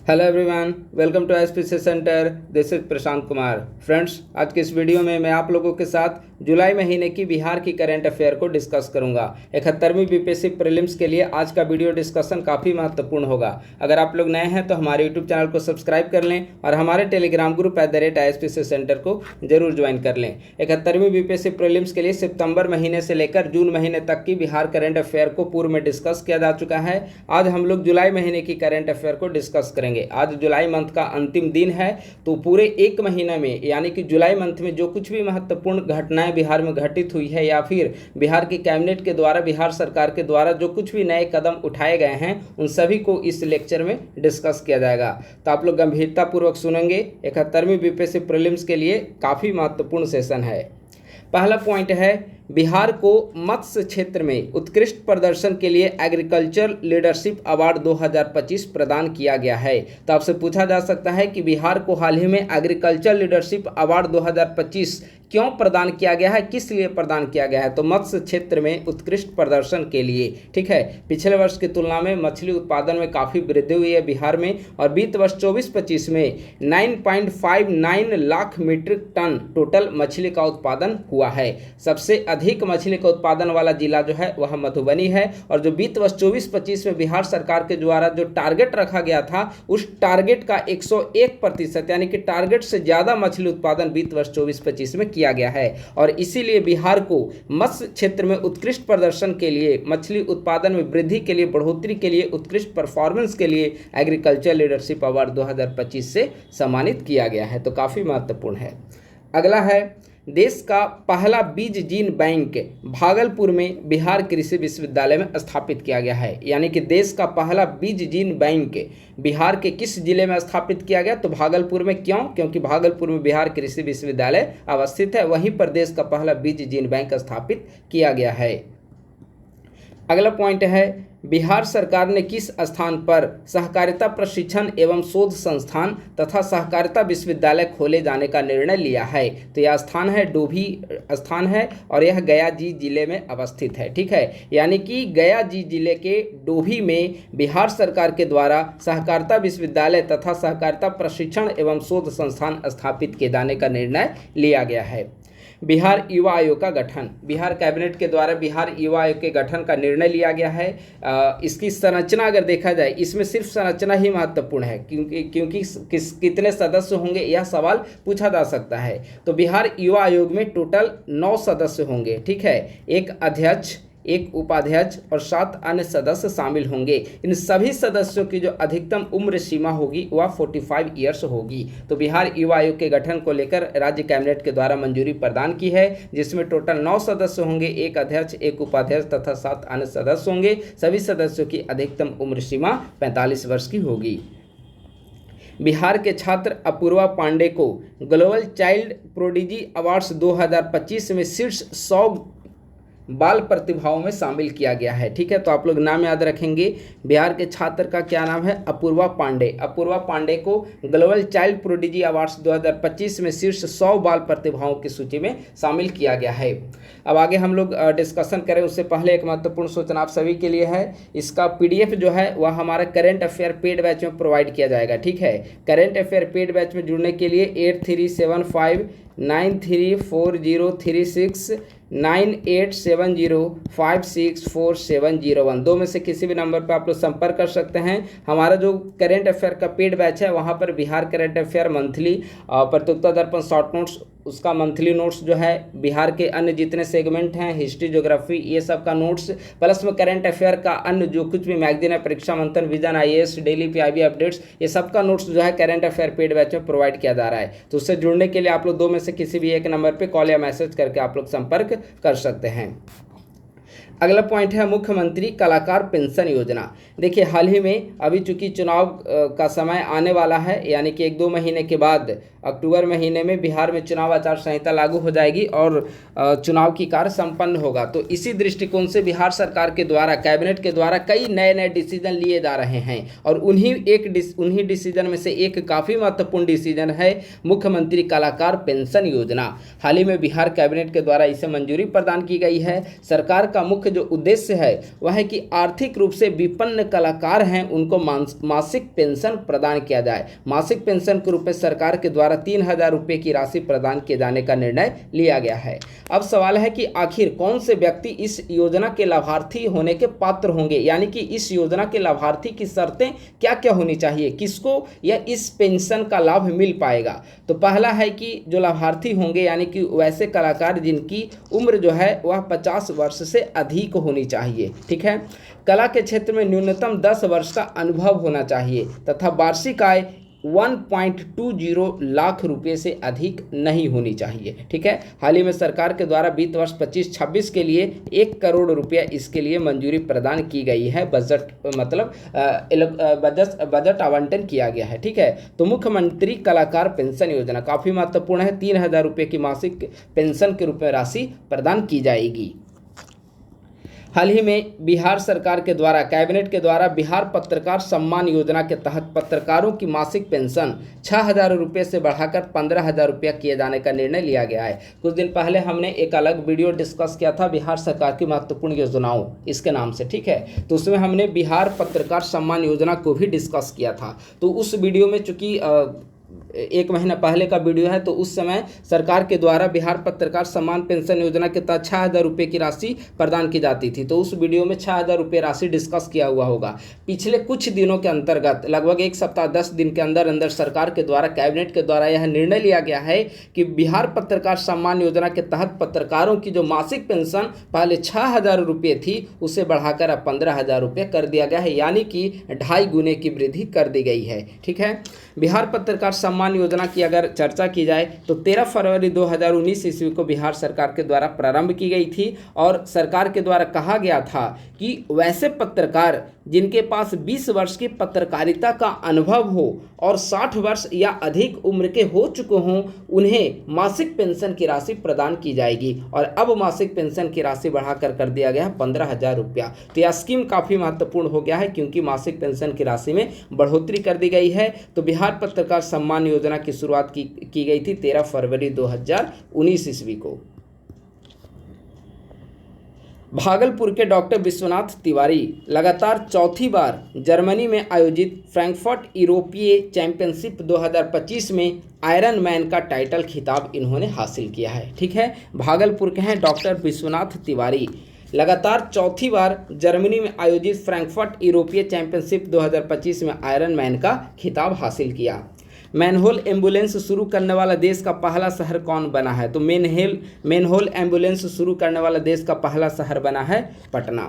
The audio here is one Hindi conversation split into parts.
Hello everyone, welcome to SPC centre. This is Prashant Kumar. Friends, आज के इस वीडियो में मैं आप लोगों के साथ जुलाई महीने की बिहार की करंट अफेयर को डिस्कस करूंगा। 71वीं बीपीएससी प्रीलिम्स के लिए आज का वीडियो डिस्कशन काफ़ी महत्वपूर्ण होगा। अगर आप लोग नए हैं तो हमारे यूट्यूब चैनल को सब्सक्राइब कर लें और हमारे टेलीग्राम ग्रुप @ISPC सेंटर को जरूर ज्वाइन कर लें। 71वीं बीपीएससी प्रीलिम्स के लिए सितंबर महीने से लेकर जून महीने तक की बिहार करंट अफेयर को पूर्व में डिस्कस किया जा चुका है। आज हम लोग जुलाई महीने की करंट अफेयर को डिस्कस करेंगे। आज जुलाई मंथ का अंतिम दिन है, तो पूरे एक महीना में यानी कि जुलाई मंथ में जो कुछ भी महत्वपूर्ण घटनाएं बिहार में घटित हुई है या फिर बिहार की कैबिनेट के द्वारा, बिहार सरकार के द्वारा जो कुछ भी नए कदम उठाए गए हैं, उन सभी को इस लेक्चर में डिस्कस किया जाएगा। तो आप लोग गंभीरतापूर्वक सुनेंगे। 71वीं बीपीएससी प्रीलिम्स के लिए काफ़ी महत्वपूर्ण सेशन है। पहला पॉइंट है, बिहार को मत्स्य क्षेत्र में उत्कृष्ट प्रदर्शन के लिए एग्रीकल्चर लीडरशिप अवार्ड 2025 प्रदान किया गया है। तो आपसे पूछा जा सकता है कि बिहार को हाल ही में एग्रीकल्चर लीडरशिप अवार्ड 2025 क्यों प्रदान किया गया है, किस लिए प्रदान किया गया है? तो मत्स्य क्षेत्र में उत्कृष्ट प्रदर्शन के लिए। ठीक है, पिछले वर्ष की तुलना में मछली उत्पादन में काफ़ी वृद्धि हुई है बिहार में, और वित्त वर्ष 24-25 में 9.59 लाख मीट्रिक टन टोटल मछली का उत्पादन हुआ है। सबसे अधिक मछली का उत्पादन वाला जिला जो है वह मधुबनी है, और जो वित्त वर्ष 24-25 में बिहार सरकार के द्वारा जो टारगेट रखा गया था, उस टारगेट का 101% यानी कि टारगेट से ज़्यादा मछली उत्पादन वित्त वर्ष 24-25 में किया गया है। और इसीलिए बिहार को मत्स्य क्षेत्र में उत्कृष्ट प्रदर्शन के लिए, मछली उत्पादन में वृद्धि के लिए, बढ़ोतरी के लिए, उत्कृष्ट परफॉर्मेंस के लिए एग्रीकल्चर लीडरशिप अवार्ड 2025 से सम्मानित किया गया है। तो काफ़ी महत्वपूर्ण है। अगला है, देश का पहला बीज जीन बैंक भागलपुर में बिहार कृषि विश्वविद्यालय में स्थापित किया गया है। यानी कि देश का पहला बीज जीन बैंक बिहार के किस जिले में स्थापित किया गया? तो भागलपुर में। क्यों? क्योंकि भागलपुर में बिहार कृषि विश्वविद्यालय अवस्थित है, वहीं पर देश का पहला बीज जीन बैंक स्थापित किया गया है। अगला पॉइंट है, बिहार सरकार ने किस स्थान पर सहकारिता प्रशिक्षण एवं शोध संस्थान तथा सहकारिता विश्वविद्यालय खोले जाने का निर्णय लिया है? तो यह स्थान है, डोभी स्थान है, और यह गया जी जिले में अवस्थित है। ठीक है, यानी कि गया जी जिले के डोभी में बिहार सरकार के द्वारा सहकारिता विश्वविद्यालय तथा सहकारिता प्रशिक्षण एवं शोध संस्थान स्थापित किए जाने का निर्णय लिया गया है। बिहार युवा आयोग का गठन, बिहार कैबिनेट के द्वारा बिहार युवा आयोग के गठन का निर्णय लिया गया है। इसकी संरचना अगर देखा जाए, इसमें सिर्फ संरचना ही महत्वपूर्ण है, क्योंकि कितने सदस्य होंगे यह सवाल पूछा जा सकता है। तो बिहार युवा आयोग में टोटल 9 सदस्य होंगे। ठीक है, एक अध्यक्ष, एक उपाध्यक्ष और 7 अन्य सदस्य शामिल होंगे। इन सभी सदस्यों की जो अधिकतम उम्र सीमा होगी वह 45 ईयर्स होगी। तो बिहार युवा आयोग के गठन को लेकर राज्य कैबिनेट के द्वारा मंजूरी प्रदान की है, जिसमें टोटल 9 सदस्य होंगे, एक अध्यक्ष, एक उपाध्यक्ष तथा 7 अन्य सदस्य होंगे। सभी सदस्यों की अधिकतम उम्र सीमा 45 वर्ष की होगी। बिहार के छात्र अपूर्वा पांडे को ग्लोबल चाइल्ड प्रोडिजी अवार्ड्स 2025 में शीर्ष 100 बाल प्रतिभाओं में शामिल किया गया है। ठीक है, तो आप लोग नाम याद रखेंगे। बिहार के छात्र का क्या नाम है? अपूर्वा पांडे। अपूर्वा पांडे को ग्लोबल चाइल्ड प्रोडिजी अवार्ड्स 2025 में शीर्ष 100 बाल प्रतिभाओं की सूची में शामिल किया गया है। अब आगे हम लोग डिस्कशन करें उससे पहले एक महत्वपूर्ण सूचना आप सभी के लिए है। इसका PDF जो है वह हमारा करंट अफेयर पेड बैच में प्रोवाइड किया जाएगा। ठीक है, करंट अफेयर पेड बैच में जुड़ने के लिए 8375934036 9870564701 दो में से किसी भी नंबर पर आप लोग संपर्क कर सकते हैं। हमारा जो करंट अफेयर का पेड बैच है, वहाँ पर बिहार करंट अफेयर मंथली, प्रतियोगिता दर्पण शॉर्ट नोट्स, उसका मंथली नोट्स जो है, बिहार के अन्य जितने सेगमेंट हैं, हिस्ट्री, ज्योग्राफी, ये सब का नोट्स, प्लस में करंट अफेयर का अन्य जो कुछ भी मैगजीन है, परीक्षा मंथन, vision, IAS, daily PIB updates, ये सब का नोट्स जो है करंट अफेयर पेड बैच में प्रोवाइड किया जा रहा है। तो उससे जुड़ने के लिए आप लोग दो में से किसी भी एक नंबर पर कॉल या मैसेज करके आप लोग संपर्क कर सकते हैं। अगला पॉइंट है, मुख्यमंत्री कलाकार पेंशन योजना। देखिए, हाल ही में अभी चूंकि चुनाव का समय आने वाला है, यानी कि 1-2 महीने के बाद अक्टूबर महीने में बिहार में चुनाव आचार संहिता लागू हो जाएगी और चुनाव की कार्य संपन्न होगा। तो इसी दृष्टिकोण से बिहार सरकार के द्वारा, कैबिनेट के द्वारा कई नए डिसीजन लिए जा रहे हैं, और उन्हीं डिसीजन में से एक काफ़ी महत्वपूर्ण डिसीजन है मुख्यमंत्री कलाकार पेंशन योजना। हाल ही में बिहार कैबिनेट के द्वारा इसे मंजूरी प्रदान की गई है। सरकार का मुख्य मुख्य जो उद्देश्य है वह है कि आर्थिक रूप से विपन्न कलाकार हैं उनको मासिक पेंशन प्रदान किया जाए। मासिक पेंशन के रूप में सरकार के द्वारा 3,000 रुपये की राशि प्रदान किए जाने का निर्णय लिया गया है। अब सवाल है कि आखिर कौन से व्यक्ति इस योजना के लाभार्थी होने के पात्र होंगे, यानी कि इस योजना के लाभार्थी की शर्तें क्या क्या होनी चाहिए, किसको यह इस पेंशन का लाभ मिल पाएगा। तो पहला है कि जो लाभार्थी होंगे यानी कि वैसे कलाकार जिनकी उम्र जो है वह 50 वर्ष से अधिक होनी चाहिए। ठीक है, कला के क्षेत्र में न्यूनतम 10 वर्ष का अनुभव होना चाहिए तथा वार्षिक आय 1.20 लाख रुपए से अधिक नहीं होनी चाहिए। ठीक है, हाल ही में सरकार के द्वारा वित्त वर्ष 25-26 के लिए 1 करोड़ रुपया इसके लिए मंजूरी प्रदान की गई है। बजट आवंटन किया गया है। ठीक है, तो मुख्यमंत्री कलाकार पेंशन योजना काफ़ी महत्वपूर्ण है। 3,000 रुपये की मासिक पेंशन के रूप में राशि प्रदान की जाएगी। हाल ही में बिहार सरकार के द्वारा कैबिनेट के द्वारा बिहार पत्रकार सम्मान योजना के तहत पत्रकारों की मासिक पेंशन 6,000 रुपये से बढ़ाकर 15,000 रुपया किए जाने का निर्णय लिया गया है। कुछ दिन पहले हमने एक अलग वीडियो डिस्कस किया था बिहार सरकार की महत्वपूर्ण योजनाओं इसके नाम से। ठीक है, तो उसमें हमने बिहार पत्रकार सम्मान योजना को भी डिस्कस किया था। तो उस वीडियो में चूँकि 1 महीना पहले का वीडियो है, तो उस समय सरकार के द्वारा बिहार पत्रकार सम्मान पेंशन योजना के तहत 6,000 रुपये की राशि प्रदान की जाती थी। तो उस वीडियो में 6,000 रुपये राशि डिस्कस किया हुआ होगा। पिछले कुछ दिनों के अंतर्गत लगभग 1 सप्ताह 10 दिन के अंदर सरकार के द्वारा कैबिनेट के द्वारा यह निर्णय लिया गया है कि बिहार पत्रकार सम्मान योजना के तहत पत्रकारों की जो मासिक पेंशन पहले 6,000 रुपये थी उसे बढ़ाकर अब 15,000 रुपये कर दिया गया है, यानी कि 2.5 गुने की वृद्धि कर दी गई है। ठीक है, बिहार पत्रकार सम्मान योजना की अगर चर्चा की जाए तो 13 फरवरी 2019 ईस्वी को बिहार सरकार के द्वारा प्रारंभ की गई थी और सरकार के द्वारा कहा गया था कि वैसे पत्रकार जिनके पास 20 वर्ष की पत्रकारिता का अनुभव हो और 60 वर्ष या अधिक उम्र के हो चुके हों उन्हें मासिक पेंशन की राशि प्रदान की जाएगी। और अब मासिक पेंशन की राशि बढ़ाकर कर दिया गया है 15,000 रुपया। तो यह स्कीम काफ़ी महत्वपूर्ण हो गया है क्योंकि मासिक पेंशन की राशि में बढ़ोतरी कर दी गई है। तो बिहार पत्रकार सम्मान योजना की शुरुआत की गई थी 13 फरवरी 2019 ईस्वी को। भागलपुर के डॉक्टर विश्वनाथ तिवारी लगातार चौथी बार जर्मनी में आयोजित फ्रैंकफर्ट यूरोपीय चैंपियनशिप 2025 में आयरन मैन का टाइटल खिताब इन्होंने हासिल किया है। ठीक है, भागलपुर के हैं डॉक्टर विश्वनाथ तिवारी, लगातार चौथी बार जर्मनी में आयोजित फ्रैंकफर्ट यूरोपीय चैंपियनशिप 2025 में आयरन मैन का खिताब हासिल किया। मैनहोल एम्बुलेंस शुरू करने वाला देश का पहला शहर कौन बना है? तो मैनहोल एम्बुलेंस शुरू करने वाला देश का पहला शहर बना है पटना।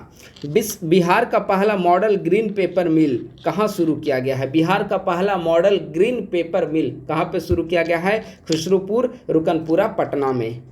बिहार का पहला मॉडल ग्रीन पेपर मिल कहाँ शुरू किया गया है? बिहार का पहला मॉडल ग्रीन पेपर मिल कहाँ पे शुरू किया गया है? खुसरूपुर रुकनपुरा पटना में।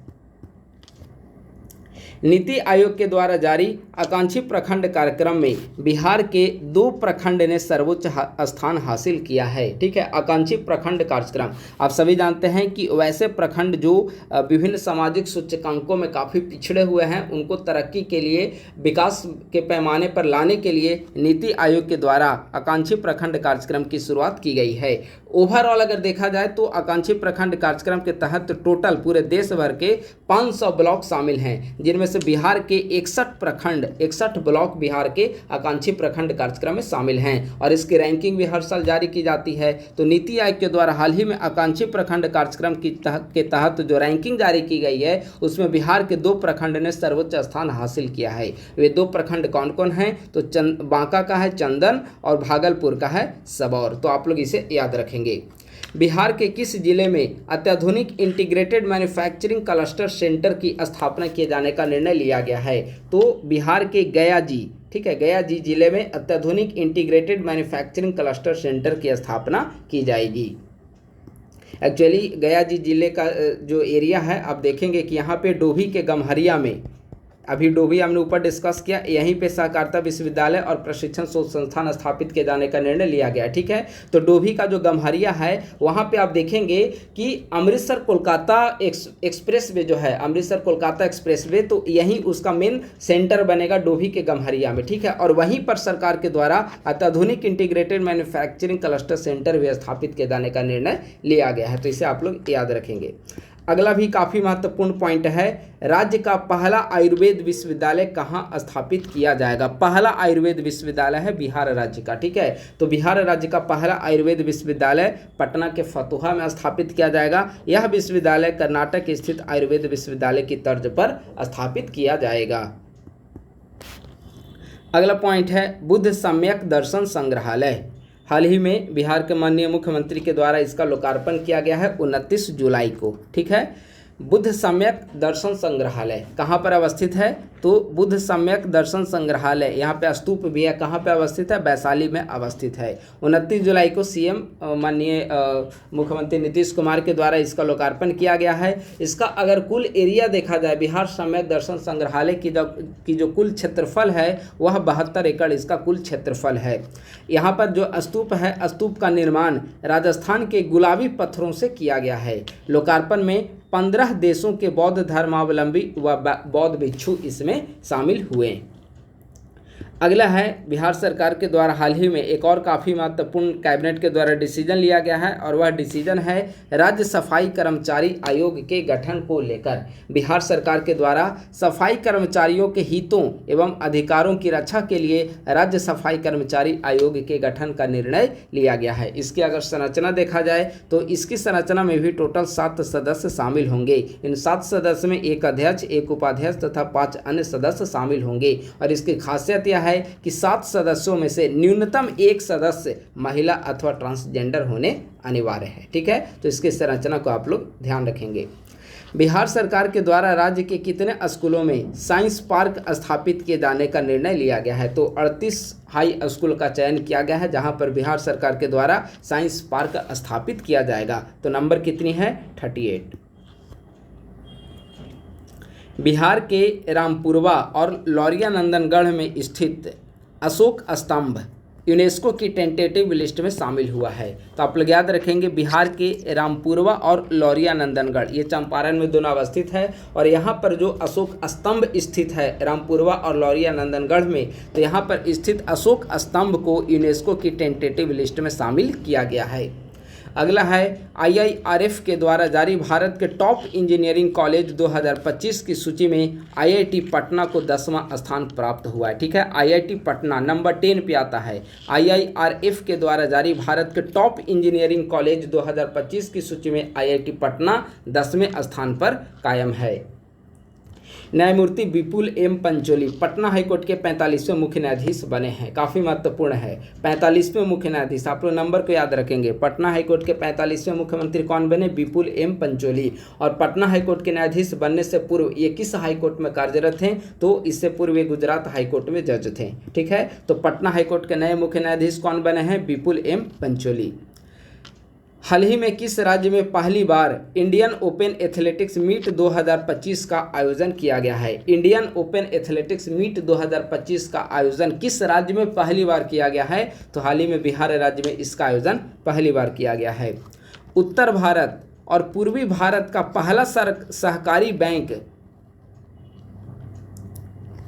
नीति आयोग के द्वारा जारी आकांक्षी प्रखंड कार्यक्रम में बिहार के 2 प्रखंड ने सर्वोच्च स्थान हासिल किया है। ठीक है, आकांक्षी प्रखंड कार्यक्रम आप सभी जानते हैं कि वैसे प्रखंड जो विभिन्न सामाजिक सूचकांकों में काफ़ी पिछड़े हुए हैं उनको तरक्की के लिए विकास के पैमाने पर लाने के लिए नीति आयोग के द्वारा आकांक्षी प्रखंड कार्यक्रम की शुरुआत की गई है। ओवरऑल अगर देखा जाए तो आकांक्षी प्रखंड कार्यक्रम के तहत टोटल पूरे देश भर के 500 ब्लॉक शामिल हैं, जिनमें से बिहार के 61 ब्लॉक बिहार के आकांक्षी प्रखंड कार्यक्रम में शामिल हैं और इसकी रैंकिंग भी हर साल जारी की जाती है। तो नीति आयोग के द्वारा हाल ही में आकांक्षी प्रखंड कार्यक्रम के तहत जो रैंकिंग जारी की गई है उसमें बिहार के 2 प्रखंड ने सर्वोच्च स्थान हासिल किया है। वे 2 प्रखंड कौन कौन हैं? तो बांका का है चंदन और भागलपुर का है सबौर। तो आप लोग इसे याद रखेंगे। बिहार के किस जिले में अत्याधुनिक इंटीग्रेटेड मैन्युफैक्चरिंग क्लस्टर सेंटर की स्थापना किए जाने का निर्णय लिया गया है? तो बिहार के गया जी, ठीक है, गया जी जिले में अत्याधुनिक इंटीग्रेटेड मैन्युफैक्चरिंग क्लस्टर सेंटर की स्थापना की जाएगी। एक्चुअली गया जी जिले का जो एरिया है आप देखेंगे कि यहाँ पे डोभी के गम्हरिया में, अभी डोभी हमने ऊपर डिस्कस किया, यहीं पे सहकारिता विश्वविद्यालय और प्रशिक्षण शोध संस्थान स्थापित किए जाने का निर्णय लिया गया। ठीक है, तो डोभी का जो गम्हरिया है वहाँ पे आप देखेंगे कि अमृतसर कोलकाता एक्सप्रेस वे जो है, अमृतसर कोलकाता एक्सप्रेस वे, तो यहीं उसका मेन सेंटर बनेगा डोभी के गम्हरिया में। ठीक है, और वहीं पर सरकार के द्वारा अत्याधुनिक इंटीग्रेटेड मैन्युफैक्चरिंग क्लस्टर सेंटर भी स्थापित किए जाने का निर्णय लिया गया है। तो इसे आप लोग याद रखेंगे। अगला भी काफ़ी महत्वपूर्ण पॉइंट है, राज्य का पहला आयुर्वेद विश्वविद्यालय कहाँ स्थापित किया जाएगा। पहला आयुर्वेद विश्वविद्यालय है बिहार राज्य का, ठीक है। तो बिहार राज्य का पहला आयुर्वेद विश्वविद्यालय पटना के फतुहा में स्थापित किया जाएगा। यह विश्वविद्यालय कर्नाटक स्थित आयुर्वेद विश्वविद्यालय की तर्ज पर स्थापित किया जाएगा। अगला पॉइंट है बुद्ध सम्यक दर्शन संग्रहालय। हाल ही में बिहार के माननीय मुख्यमंत्री के द्वारा इसका लोकार्पण किया गया है 29 जुलाई को, ठीक है। बुद्ध सम्यक दर्शन संग्रहालय कहाँ पर अवस्थित है, तो बुद्ध सम्यक दर्शन संग्रहालय यहाँ पे स्तूप भी है, कहाँ पे अवस्थित है, वैशाली में अवस्थित है। 29 जुलाई को सीएम माननीय मुख्यमंत्री नीतीश कुमार के द्वारा इसका लोकार्पण किया गया है। इसका अगर कुल एरिया देखा जाए, बिहार सम्यक दर्शन संग्रहालय की जो कुल क्षेत्रफल है वह 72 एकड़ इसका कुल क्षेत्रफल है। यहाँ पर जो स्तूप है, स्तूप का निर्माण राजस्थान के गुलाबी पत्थरों से किया गया है। लोकार्पण में 15 देशों के बौद्ध धर्मावलंबी व बौद्ध भिक्षु इसमें शामिल हुए। अगला है बिहार सरकार के द्वारा हाल ही में एक और काफ़ी महत्वपूर्ण कैबिनेट के द्वारा डिसीजन लिया गया है, और वह डिसीजन है राज्य सफाई कर्मचारी आयोग के गठन को लेकर। बिहार सरकार के द्वारा सफाई कर्मचारियों के हितों एवं अधिकारों की रक्षा के लिए राज्य सफाई कर्मचारी आयोग के गठन का निर्णय लिया गया है। इसकी अगर संरचना देखा जाए तो इसकी संरचना में भी टोटल 7 सदस्य शामिल होंगे। इन 7 सदस्य में एक अध्यक्ष, एक उपाध्यक्ष तथा 5 अन्य सदस्य शामिल होंगे। और इसकी खासियत यह है कि 7 सदस्यों में से न्यूनतम एक सदस्य महिला अथवा ट्रांसजेंडर होने अनिवार्य है, ठीक है। तो इसकी संरचना को आप लोग ध्यान रखेंगे। बिहार सरकार के द्वारा राज्य के कितने स्कूलों में साइंस पार्क स्थापित किए जाने का निर्णय लिया गया है, तो 38 हाई स्कूल का चयन किया गया है जहां पर बिहार सरकार के द्वारा साइंस पार्क स्थापित किया जाएगा। तो नंबर कितनी है, 38। बिहार के रामपुरवा और लौरिया नंदनगढ़ में स्थित अशोक स्तंभ यूनेस्को की टेंटेटिव लिस्ट में शामिल हुआ है। तो आप लोग याद रखेंगे, बिहार के रामपुरवा और लौरिया नंदनगढ़ ये चंपारण में दोनों अवस्थित है। और यहाँ पर जो अशोक स्तंभ स्थित है रामपुरवा और लौरिया नंदनगढ़ में, तो यहाँ पर स्थित अशोक स्तंभ को यूनेस्को की टेंटेटिव लिस्ट में शामिल किया गया है। अगला है IIRF के द्वारा जारी भारत के टॉप इंजीनियरिंग कॉलेज 2025 की सूची में IIT पटना को 10वां स्थान प्राप्त हुआ है, ठीक है। IIT पटना नंबर 10 पे आता है। IIRF के द्वारा जारी भारत के टॉप इंजीनियरिंग कॉलेज 2025 की सूची में IIT पटना 10वें स्थान पर कायम है। न्यायमूर्ति विपुल एम पंचोली पटना हाईकोर्ट के 45वें मुख्य न्यायाधीश बने हैं। काफ़ी महत्वपूर्ण है, 45वें मुख्य न्यायाधीश। आप लोग नंबर को याद रखेंगे। पटना हाईकोर्ट के 45वें मुख्यमंत्री कौन बने, विपुल एम पंचोली। और पटना हाईकोर्ट के न्यायाधीश बनने से पूर्व ये किस हाईकोर्ट में कार्यरत थे, तो इससे पूर्व ये गुजरात हाईकोर्ट में जज थे, ठीक है। तो पटना हाईकोर्ट के नए मुख्य न्यायाधीश कौन बने हैं, विपुल एम पंचोली। हाल ही में किस राज्य में पहली बार इंडियन ओपन एथलेटिक्स मीट 2025 का आयोजन किया गया है। इंडियन ओपन एथलेटिक्स मीट 2025 का आयोजन किस राज्य में पहली बार किया गया है, तो हाल ही में बिहार राज्य में इसका आयोजन पहली बार किया गया है। उत्तर भारत और पूर्वी भारत का पहला सहकारी बैंक,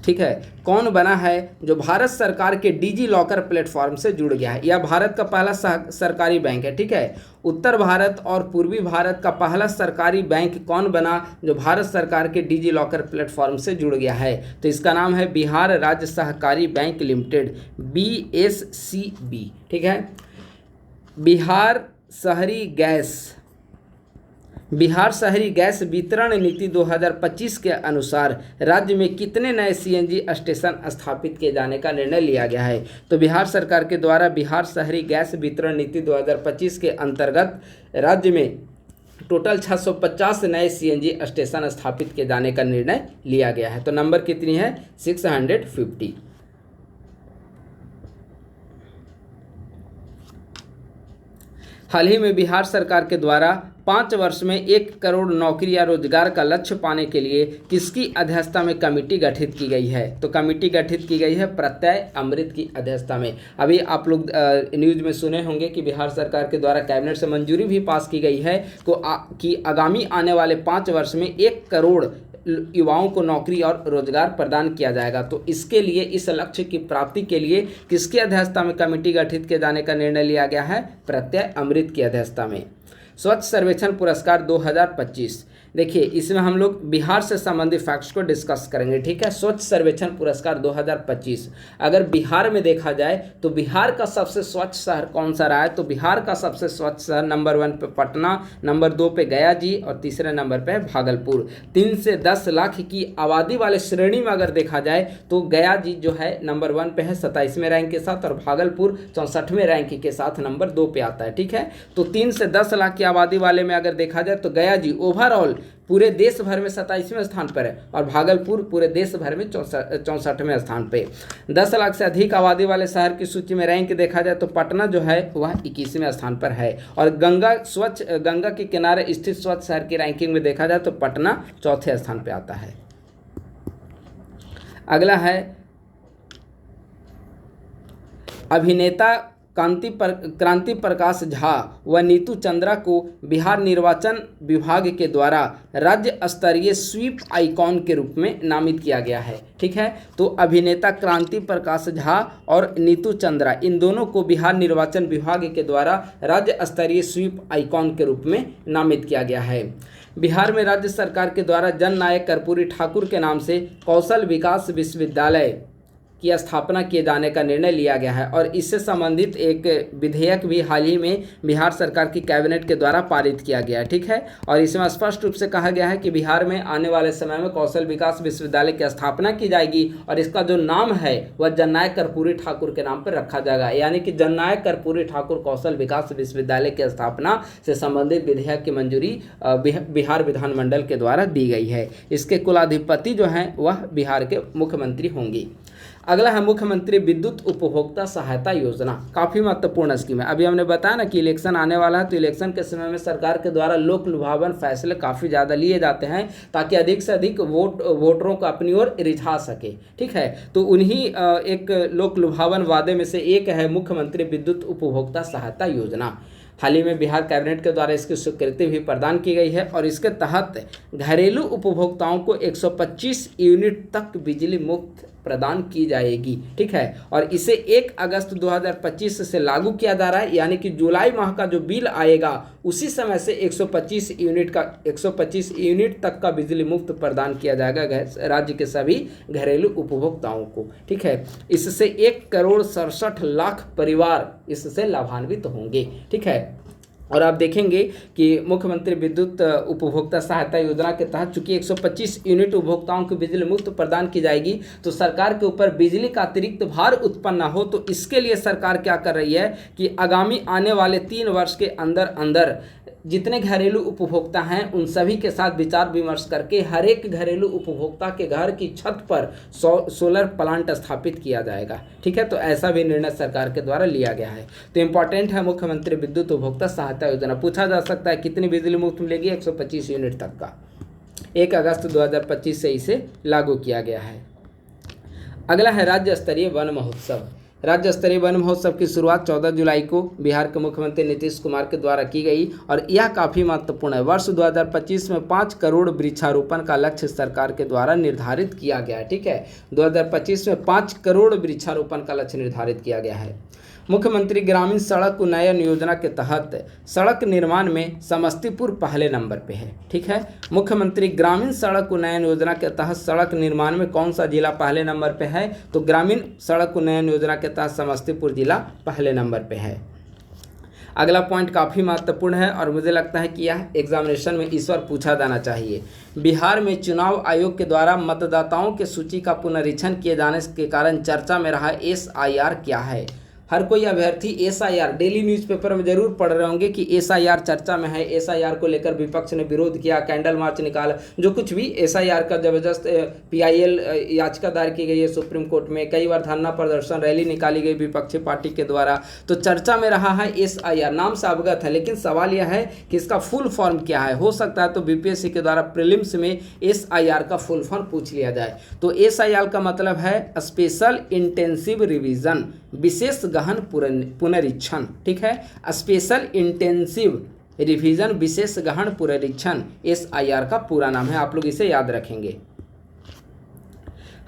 ठीक है, कौन बना है, जो भारत सरकार के डिजी लॉकर प्लेटफॉर्म से जुड़ गया है। यह भारत का पहला सरकारी बैंक है, ठीक है। उत्तर भारत और पूर्वी भारत का पहला सरकारी बैंक कौन बना, जो भारत सरकार के डिजी लॉकर प्लेटफॉर्म से जुड़ गया है, तो इसका नाम है बिहार राज्य सहकारी बैंक लिमिटेड, BSCB, ठीक है। बिहार शहरी गैस वितरण नीति 2025 के अनुसार राज्य में कितने नए CNG स्टेशन स्थापित किए जाने का निर्णय लिया गया है। तो बिहार सरकार के द्वारा बिहार शहरी गैस वितरण नीति 2025 के अंतर्गत राज्य में टोटल 650 नए CNG स्टेशन स्थापित किए जाने का निर्णय लिया गया है। तो नंबर कितनी है, 650। हाल ही में बिहार सरकार के द्वारा 5 वर्ष में 1 करोड़ नौकरी या रोजगार का लक्ष्य पाने के लिए किसकी अध्यक्षता में कमेटी गठित की गई है, तो कमेटी गठित की गई है प्रत्यय अमृत की अध्यक्षता में। अभी आप लोग न्यूज़ में सुने होंगे कि बिहार सरकार के द्वारा कैबिनेट से मंजूरी भी पास की गई है कि आगामी आने वाले 5 वर्ष में 1 करोड़ युवाओं को नौकरी और रोजगार प्रदान किया जाएगा। तो इसके लिए, इस लक्ष्य की प्राप्ति के लिए किसकी अध्यक्षता में कमेटी गठित किए जाने का निर्णय लिया गया है, प्रत्यय अमृत की अध्यक्षता में। स्वच्छ सर्वेक्षण पुरस्कार 2025 देखिए इसमें हम लोग बिहार से संबंधित फैक्ट्स को डिस्कस करेंगे, ठीक है। स्वच्छ सर्वेक्षण पुरस्कार 2025, अगर बिहार में देखा जाए तो बिहार का सबसे स्वच्छ शहर कौन सा रहा है, तो बिहार का सबसे स्वच्छ शहर नंबर 1 पे पटना, नंबर 2 पे गया जी और तीसरे नंबर पे भागलपुर। 3 से 10 लाख की आबादी वाले श्रेणी में अगर देखा जाए तो गया जी जो है नंबर 1 पे है 27वें रैंक के साथ, और भागलपुर 64वें रैंक के साथ नंबर 2 पे आता है, ठीक है। तो 3 से 10 लाख की आबादी वाले में अगर देखा जाए तो गया जी ओवरऑल पूरे देश भर में 27वें स्थान पर है, और भागलपुर पूरे देश भर में 64वें स्थान पे। 10 लाख से अधिक आबादी वाले शहर की सूची में रैंक देखा जाए तो पटना जो है वह 21वें स्थान पर है, और गंगा के किनारे स्थित स्वच्छ शहर की रैंकिंग में देखा जाए तो पटना 4थे स्थान पर आता है। अगला है अभिनेता क्रांति प्रकाश झा व नीतू चंद्रा को बिहार निर्वाचन विभाग के द्वारा राज्य स्तरीय स्वीप आइकॉन के रूप में नामित किया गया है, ठीक है। तो अभिनेता क्रांति प्रकाश झा और नीतू चंद्रा, इन दोनों को बिहार निर्वाचन विभाग के द्वारा राज्य स्तरीय स्वीप आइकॉन के रूप में नामित किया गया है। बिहार में राज्य सरकार के द्वारा जननायक कर्पूरी ठाकुर के नाम से कौशल विकास विश्वविद्यालय की स्थापना किए जाने का निर्णय लिया गया है, और इससे संबंधित एक विधेयक भी हाल ही में बिहार सरकार की कैबिनेट के द्वारा पारित किया गया है, ठीक है। और इसमें स्पष्ट रूप से कहा गया है कि बिहार में आने वाले समय में कौशल विकास विश्वविद्यालय की स्थापना की जाएगी, और इसका जो नाम है वह जननायक कर्पूरी ठाकुर के नाम पर रखा जाएगा, यानी कि जननायक कर्पूरी ठाकुर कौशल विकास विश्वविद्यालय की स्थापना से संबंधित विधेयक की मंजूरी बिहार विधानमंडल के द्वारा दी गई है। इसके कुलाधिपति जो हैं वह बिहार के मुख्यमंत्री होंगी। अगला है मुख्यमंत्री विद्युत उपभोक्ता सहायता योजना, काफ़ी महत्वपूर्ण स्कीम है। अभी हमने बताया ना कि इलेक्शन आने वाला है, तो इलेक्शन के समय में सरकार के द्वारा लोक लुभावन फैसले काफ़ी ज़्यादा लिए जाते हैं ताकि अधिक से अधिक वोटरों को अपनी ओर रिझा सके, ठीक है। तो उन्हीं एक लोक लुभावन वादे में से एक है मुख्यमंत्री विद्युत उपभोक्ता सहायता योजना। हाल ही में बिहार कैबिनेट के द्वारा इसकी स्वीकृति भी प्रदान की गई है, और इसके तहत घरेलू उपभोक्ताओं को 125 यूनिट तक बिजली मुफ्त प्रदान की जाएगी, ठीक है। और इसे 1 अगस्त 2025 से लागू किया जा रहा है, यानी कि जुलाई माह का जो बिल आएगा उसी समय से 125 यूनिट तक का बिजली मुफ्त प्रदान किया जाएगा राज्य के सभी घरेलू उपभोक्ताओं को, ठीक है। इससे 1,67,00,000 परिवार इससे लाभान्वित होंगे, ठीक है। और आप देखेंगे कि मुख्यमंत्री विद्युत उपभोक्ता सहायता योजना के तहत चूंकि 125 यूनिट उपभोक्ताओं को बिजली मुफ्त प्रदान की जाएगी, तो सरकार के ऊपर बिजली का अतिरिक्त भार उत्पन्न न हो, तो इसके लिए सरकार क्या कर रही है कि आगामी आने वाले 3 वर्ष के अंदर अंदर जितने घरेलू उपभोक्ता हैं उन सभी के साथ विचार विमर्श करके हर एक घरेलू उपभोक्ता के घर की छत पर सोलर प्लांट स्थापित किया जाएगा, ठीक है। तो ऐसा भी निर्णय सरकार के द्वारा लिया गया है। तो इम्पॉर्टेंट है मुख्यमंत्री विद्युत उपभोक्ता सहायता योजना। पूछा जा सकता है कितनी बिजली मुफ्त मिलेगी, 125 यूनिट तक का। 1 अगस्त 2025 से इसे लागू किया गया है। अगला है राज्य स्तरीय वन महोत्सव। राज्य स्तरीय वन महोत्सव की शुरुआत 14 जुलाई को बिहार के मुख्यमंत्री नीतीश कुमार के द्वारा की गई, और यह काफ़ी महत्वपूर्ण है। वर्ष 2025 में 5 करोड़ वृक्षारोपण का लक्ष्य सरकार के द्वारा निर्धारित किया गया है, ठीक है। 2025 में 5 करोड़ वृक्षारोपण का लक्ष्य निर्धारित किया गया है। मुख्यमंत्री ग्रामीण सड़क उन्नयन योजना के तहत सड़क निर्माण में समस्तीपुर पहले नंबर पे है, ठीक है। मुख्यमंत्री ग्रामीण सड़क उन्नयन योजना के तहत सड़क निर्माण में कौन सा जिला पहले नंबर पे है, तो ग्रामीण सड़क उन्नयन योजना के तहत समस्तीपुर जिला पहले नंबर पे है। अगला पॉइंट काफ़ी महत्वपूर्ण है और मुझे लगता है कि यह एग्जामिनेशन में इस बार पूछा जाना चाहिए। बिहार में चुनाव आयोग के द्वारा मतदाताओं के सूची का पुनरीक्षण किए जाने के कारण चर्चा में रहा SIR क्या है। हर कोई अभ्यर्थी SIR डेली न्यूज़पेपर में जरूर पढ़ रहे होंगे कि SIR चर्चा में है। SIR को लेकर विपक्ष ने विरोध किया, कैंडल मार्च निकाला, जो कुछ भी SIR का जबरदस्त PIL याचिका दायर की गई है सुप्रीम कोर्ट में। कई बार धरना प्रदर्शन रैली निकाली गई विपक्षी पार्टी के द्वारा। तो चर्चा में रहा है SIR, नाम से अवगत है, लेकिन सवाल यह है कि इसका फुल फॉर्म क्या है। हो सकता है तो BPSC के द्वारा प्रीलिम्स में SIR का फुल फॉर्म पूछ लिया जाए। तो SIR का मतलब है स्पेशल इंटेंसिव रिवीजन, विशेष गहन पुनरीक्षण, ठीक है। स्पेशल इंटेंसिव रिवीजन, विशेष गहन पुनरीक्षण SIR का पूरा नाम है, आप लोग इसे याद रखेंगे।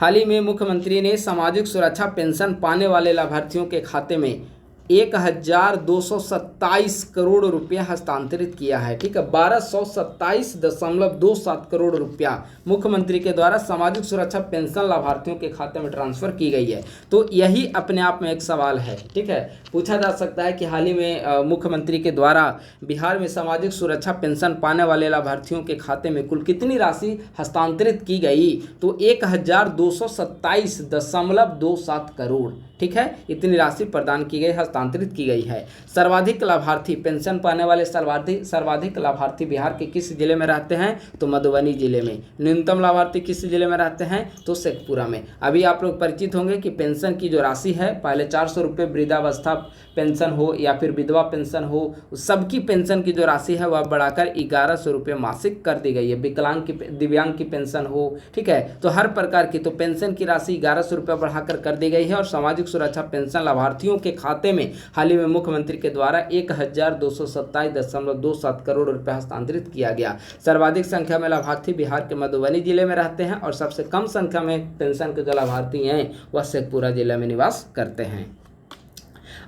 हाल ही में मुख्यमंत्री ने सामाजिक सुरक्षा पेंशन पाने वाले लाभार्थियों के खाते में 1227 करोड़ रुपया हस्तांतरित किया है। ठीक है, 1227.27 करोड़ रुपया मुख्यमंत्री के द्वारा सामाजिक सुरक्षा पेंशन लाभार्थियों के खाते में ट्रांसफर की गई है। तो यही अपने आप में एक सवाल है। ठीक है, पूछा जा सकता है कि हाल ही में मुख्यमंत्री के द्वारा बिहार में सामाजिक सुरक्षा पेंशन पाने वाले लाभार्थियों के खाते में कुल कितनी राशि हस्तांतरित की गई? तो 1227.27 करोड़। ठीक है, इतनी राशि प्रदान की गई, हस्तांतरित की गई है। सर्वाधिक लाभार्थी पेंशन पाने वाले सर्वाधिक लाभार्थी बिहार के किस जिले में रहते हैं? तो मधुबनी जिले में। न्यूनतम लाभार्थी किस जिले में रहते हैं? तो शेखपुरा में। अभी आप लोग परिचित होंगे कि पेंशन की जो राशि है, पहले 400 रुपये वृद्धावस्था पेंशन हो या फिर विधवा पेंशन हो, सबकी पेंशन की जो राशि है वह बढ़ाकर 1100 रुपये मासिक कर दी गई है। विकलांग की, दिव्यांग की पेंशन हो, ठीक है, तो हर प्रकार की तो पेंशन की राशि 1100 रुपये बढ़ाकर कर दी गई है। और सामाजिक सुरक्षा पेंशन लाभार्थियों के खाते में हाल ही में मुख्यमंत्री के द्वारा 1227.27 करोड़ रुपये हस्तांतरित किया गया। सर्वाधिक संख्या में लाभार्थी बिहार के मधुबनी जिले में रहते हैं और सबसे कम संख्या में पेंशन के जो लाभार्थी हैं वह शेखपुरा जिले में निवास करते हैं।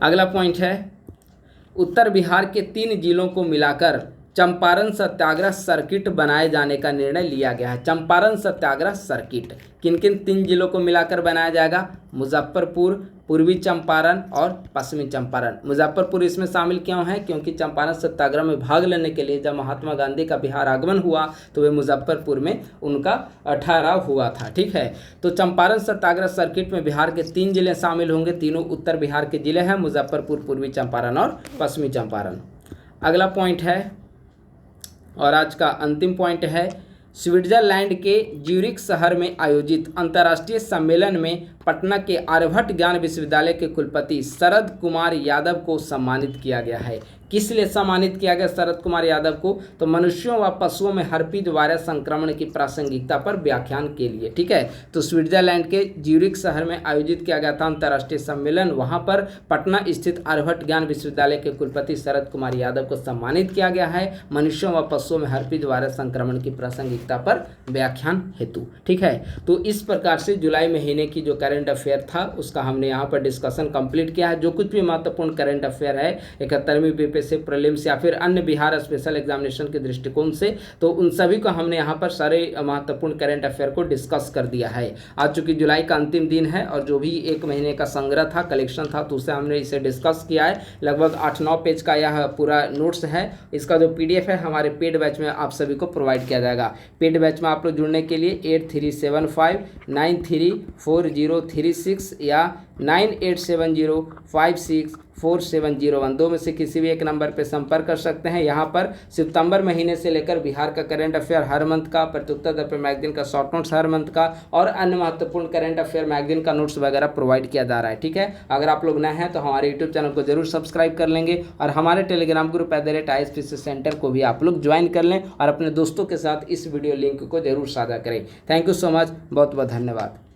अगला पॉइंट है, उत्तर बिहार के 3 जिलों को मिलाकर चंपारण सत्याग्रह सर्किट बनाए जाने का निर्णय लिया गया है। चंपारण सत्याग्रह सर्किट किन किन 3 जिलों को मिलाकर बनाया जाएगा? मुजफ्फरपुर, पूर्वी चंपारण और पश्चिमी चंपारण। मुजफ्फरपुर इसमें शामिल क्यों है? क्योंकि चंपारण सत्याग्रह में भाग लेने के लिए जब महात्मा गांधी का बिहार आगमन हुआ तो वे मुजफ्फरपुर में उनका ठहराव हुआ था। ठीक है, तो चंपारण सत्याग्रह सर्किट में बिहार के 3 जिले शामिल होंगे। तीनों उत्तर बिहार के जिले हैं, मुजफ्फरपुर, पूर्वी चंपारण और पश्चिमी चंपारण। अगला पॉइंट है और आज का अंतिम पॉइंट है, स्विट्जरलैंड के ज्यूरिख शहर में आयोजित अंतर्राष्ट्रीय सम्मेलन में पटना के आर्यभट्ट ज्ञान विश्वविद्यालय के कुलपति शरद कुमार यादव को सम्मानित किया गया है। किस लिए सम्मानित किया गया शरद कुमार यादव को? तो मनुष्यों व पशुओं में हर्पीज वायरस संक्रमण की प्रासंगिकता पर व्याख्यान के लिए। ठीक है, तो स्विट्जरलैंड के ज्यूरिख शहर में आयोजित किया गया था अंतर्राष्ट्रीय सम्मेलन, वहां पर पटना स्थित आर्यभट्ट ज्ञान विश्वविद्यालय के कुलपति शरद कुमार यादव को सम्मानित किया गया है मनुष्यों व पशुओं में हर्पीज वायरस संक्रमण की प्रासंगिकता पर व्याख्यान हेतु। ठीक है, तो इस प्रकार से जुलाई महीने की जो करंट अफेयर था उसका हमने यहाँ पर डिस्कशन कंप्लीट किया है। जो कुछ भी महत्वपूर्ण करंट अफेयर है 71वीं बीपीएससी प्रीलिम्स या फिर अन्य बिहार स्पेशल एग्जामिनेशन के दृष्टिकोण से, तो उन सभी को हमने यहाँ पर सारे महत्वपूर्ण करंट अफेयर को डिस्कस कर दिया है। आज चूंकि जुलाई का अंतिम दिन है और जो भी 1 महीने का संग्रह था, कलेक्शन था, तो उसे हमने इसे डिस्कस किया है। लगभग 8-9 पेज का यह पूरा नोट्स है। इसका जो PDF है हमारे पेड बैच में आप सभी को प्रोवाइड किया जाएगा। पेड बैच में आप लोग जुड़ने के लिए 8375934036 या 9870564701 दो में से किसी भी एक नंबर पर संपर्क कर सकते हैं। यहाँ पर सितंबर महीने से लेकर बिहार का करंट अफेयर हर मंथ का, प्रत्युत्तर दर्पण मैगजीन का शॉर्ट नोट्स हर मंथ का और अन्य महत्वपूर्ण करंट अफेयर मैगजीन का नोट्स वगैरह प्रोवाइड किया जा रहा है। ठीक है, अगर आप लोग नए हैं तो हमारे यूट्यूब चैनल को जरूर सब्सक्राइब कर लेंगे और हमारे टेलीग्राम ग्रुप @ISPC सेंटर को भी आप लोग ज्वाइन कर लें और अपने दोस्तों के साथ इस वीडियो लिंक को जरूर साझा करें। थैंक यू सो मच, बहुत बहुत धन्यवाद।